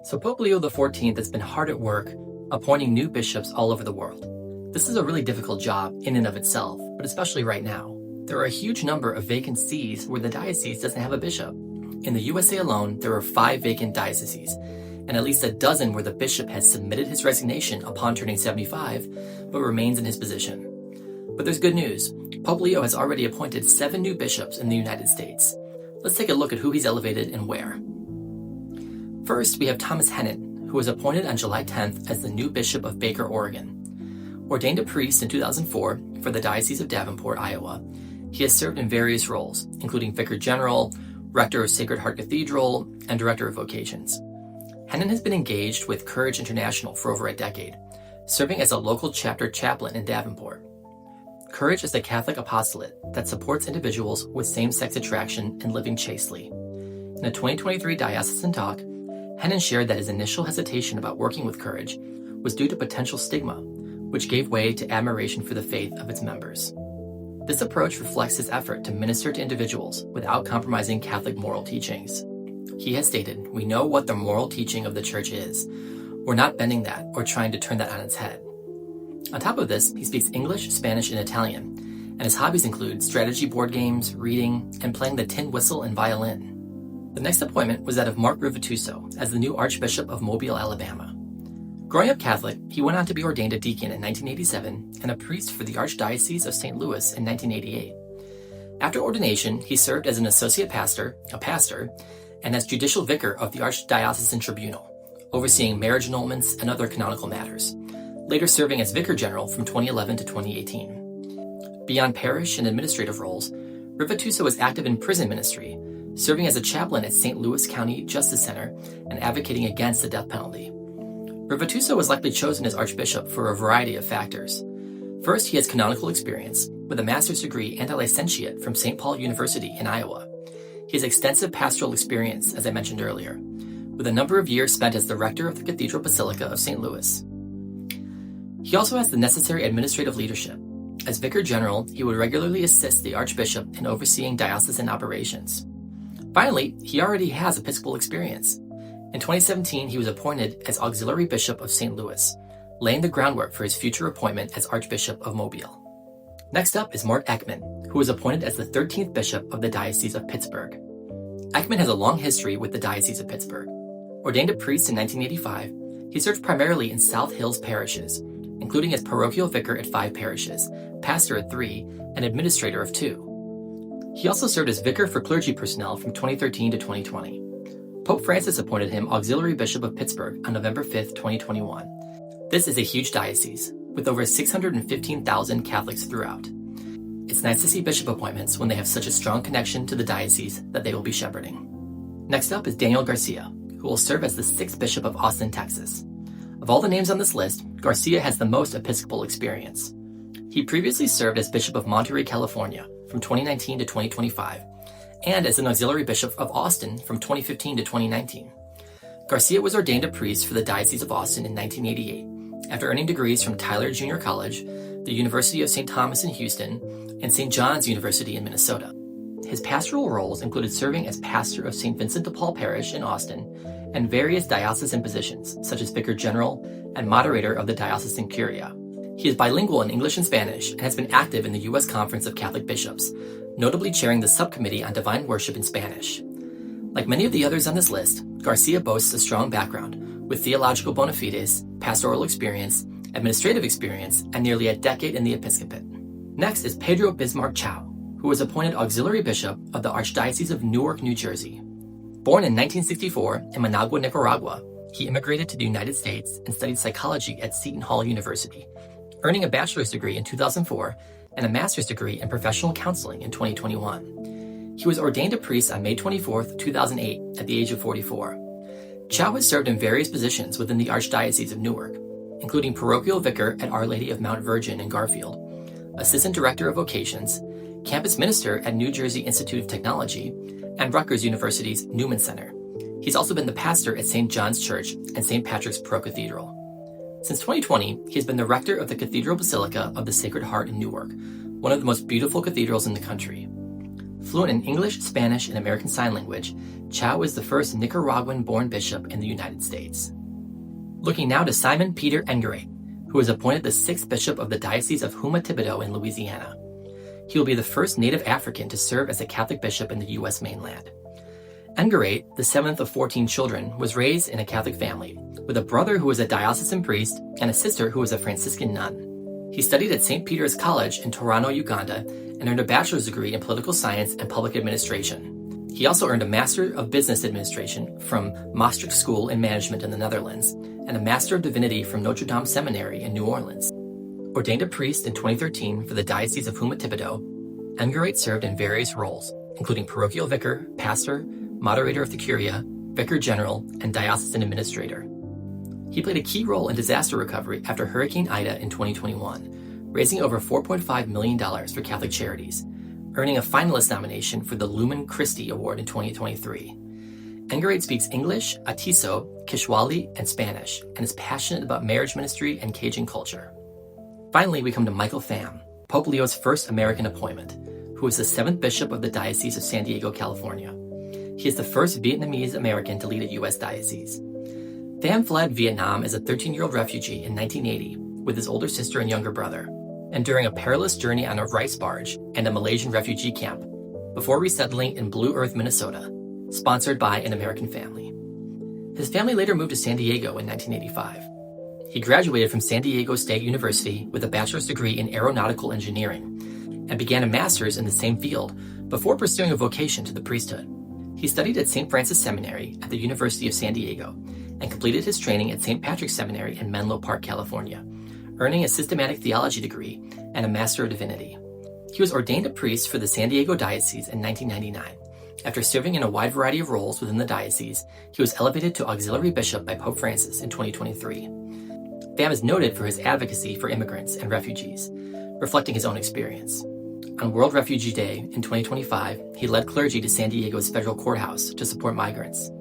So Pope Leo XIV has been hard at work appointing new bishops all over the world. This is a really difficult job in and of itself, but especially right now. There are a huge number of vacant sees where the diocese doesn't have a bishop. In the USA alone, there are 5 vacant dioceses, and at least a dozen where the bishop has submitted his resignation upon turning 75, but remains in his position. But there's good news. Pope Leo has already appointed 7 new bishops in the United States. Let's take a look at who he's elevated and where. First, we have Thomas Hennant, who was appointed on July 10th as the new Bishop of Baker, Oregon. Ordained a priest in 2004 for the Diocese of Davenport, Iowa, he has served in various roles, including Vicar General, Rector of Sacred Heart Cathedral, and Director of Vocations. Hennant has been engaged with Courage International for over a decade, serving as a local chapter chaplain in Davenport. Courage is the Catholic apostolate that supports individuals with same-sex attraction and living chastely. In a 2023 diocesan talk, Hennant shared that his initial hesitation about working with Courage was due to potential stigma, which gave way to admiration for the faith of its members. This approach reflects his effort to minister to individuals without compromising Catholic moral teachings. He has stated, "We know what the moral teaching of the Church is. We're not bending that or trying to turn that on its head." On top of this, he speaks English, Spanish, and Italian, and his hobbies include strategy board games, reading, and playing the tin whistle and violin. The next appointment was that of Mark Rivetuso as the new Archbishop of Mobile, Alabama. Growing up Catholic, he went on to be ordained a deacon in 1987 and a priest for the Archdiocese of St. Louis in 1988. After ordination, he served as an associate pastor, and as judicial vicar of the Archdiocesan Tribunal, overseeing marriage annulments and other canonical matters, later serving as Vicar General from 2011 to 2018. Beyond parish and administrative roles, Rivetuso was active in prison ministry, serving as a chaplain at St. Louis County Justice Center and advocating against the death penalty. Rivetuso was likely chosen as Archbishop for a variety of factors. First, he has canonical experience, with a master's degree and a licentiate from St. Paul University in Iowa. He has extensive pastoral experience, as I mentioned earlier, with a number of years spent as the rector of the Cathedral Basilica of St. Louis. He also has the necessary administrative leadership. As Vicar General, he would regularly assist the Archbishop in overseeing diocesan operations. Finally, he already has Episcopal experience. In 2017, he was appointed as Auxiliary Bishop of St. Louis, laying the groundwork for his future appointment as Archbishop of Mobile. Next up is Mark Ecman, who was appointed as the 13th Bishop of the Diocese of Pittsburgh. Ecman has a long history with the Diocese of Pittsburgh. Ordained a priest in 1985, he served primarily in South Hills parishes, including as parochial vicar at 5 parishes, pastor at 3, and administrator of 2. He also served as vicar for clergy personnel from 2013 to 2020. Pope Francis appointed him Auxiliary Bishop of Pittsburgh on November 5, 2021. This is a huge diocese, with over 615,000 Catholics throughout. It's nice to see bishop appointments when they have such a strong connection to the diocese that they will be shepherding. Next up is Daniel Garcia, who will serve as the 6th Bishop of Austin, Texas. Of all the names on this list, Garcia has the most Episcopal experience. He previously served as Bishop of Monterey, California from 2019 to 2025, and as an Auxiliary Bishop of Austin from 2015 to 2019. Garcia was ordained a priest for the Diocese of Austin in 1988, after earning degrees from Tyler Junior College, the University of St. Thomas in Houston, and St. John's University in Minnesota. His pastoral roles included serving as pastor of St. Vincent de Paul Parish in Austin, and various diocesan positions, such as Vicar General and moderator of the Diocesan Curia. He is bilingual in English and Spanish, and has been active in the U.S. Conference of Catholic Bishops, notably chairing the Subcommittee on Divine Worship in Spanish. Like many of the others on this list, Garcia boasts a strong background, with theological bona fides, pastoral experience, administrative experience, and nearly a decade in the episcopate. Next is Pedro Bismarck Chow, who was appointed Auxiliary Bishop of the Archdiocese of Newark, New Jersey. Born in 1964 in Managua, Nicaragua, he immigrated to the United States and studied psychology at Seton Hall University, earning a bachelor's degree in 2004 and a master's degree in professional counseling in 2021. He was ordained a priest on May 24, 2008, at the age of 44. Chow has served in various positions within the Archdiocese of Newark, including parochial vicar at Our Lady of Mount Virgin in Garfield, assistant director of vocations, campus minister at New Jersey Institute of Technology, and Rutgers University's Newman Center. He's also been the pastor at St. John's Church and St. Patrick's Pro-Cathedral. Since 2020, he has been the rector of the Cathedral Basilica of the Sacred Heart in Newark, one of the most beautiful cathedrals in the country. Fluent in English, Spanish, and American Sign Language, Chow is the first Nicaraguan-born bishop in the United States. Looking now to Simon Peter Enorate, who was appointed the 6th bishop of the Diocese of Houma in Louisiana. He will be the first native African to serve as a Catholic bishop in the U.S. mainland. Enorate, the 7th of 14 children, was raised in a Catholic family, with a brother who was a diocesan priest and a sister who was a Franciscan nun. He studied at St. Peter's College in Toronto, Uganda, and earned a bachelor's degree in political science and public administration. He also earned a Master of Business Administration from Maastricht School in Management in the Netherlands, and a Master of Divinity from Notre Dame Seminary in New Orleans. Ordained a priest in 2013 for the Diocese of Houma-Thibodaux, Enorate served in various roles, including parochial vicar, pastor, moderator of the Curia, vicar general, and diocesan administrator. He played a key role in disaster recovery after Hurricane Ida in 2021, raising over $4.5 million for Catholic charities, earning a finalist nomination for the Lumen Christi Award in 2023. Enorate speaks English, Atiso, Kishwali, and Spanish, and is passionate about marriage ministry and Cajun culture. Finally, we come to Michael Pham, Pope Leo's first American appointment, who is the 7th bishop of the Diocese of San Diego, California. He is the first Vietnamese American to lead a U.S. diocese. Pham fled Vietnam as a 13-year-old refugee in 1980 with his older sister and younger brother, enduring a perilous journey on a rice barge and a Malaysian refugee camp, before resettling in Blue Earth, Minnesota, sponsored by an American family. His family later moved to San Diego in 1985. He graduated from San Diego State University with a bachelor's degree in aeronautical engineering and began a master's in the same field before pursuing a vocation to the priesthood. He studied at St. Francis Seminary at the University of San Diego and completed his training at St. Patrick's Seminary in Menlo Park, California, earning a systematic theology degree and a Master of Divinity. He was ordained a priest for the San Diego Diocese in 1999. After serving in a wide variety of roles within the diocese, he was elevated to auxiliary bishop by Pope Francis in 2023. Pham is noted for his advocacy for immigrants and refugees, reflecting his own experience. On World Refugee Day in 2025, he led clergy to San Diego's federal courthouse to support migrants.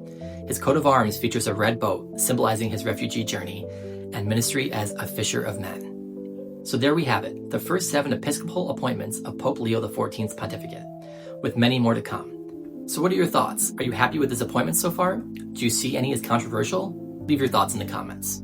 His coat of arms features a red boat symbolizing his refugee journey and ministry as a fisher of men. So there we have it, the first 7 episcopal appointments of Pope Leo XIV's pontificate, with many more to come. So what are your thoughts? Are you happy with his appointments so far? Do you see any as controversial? Leave your thoughts in the comments.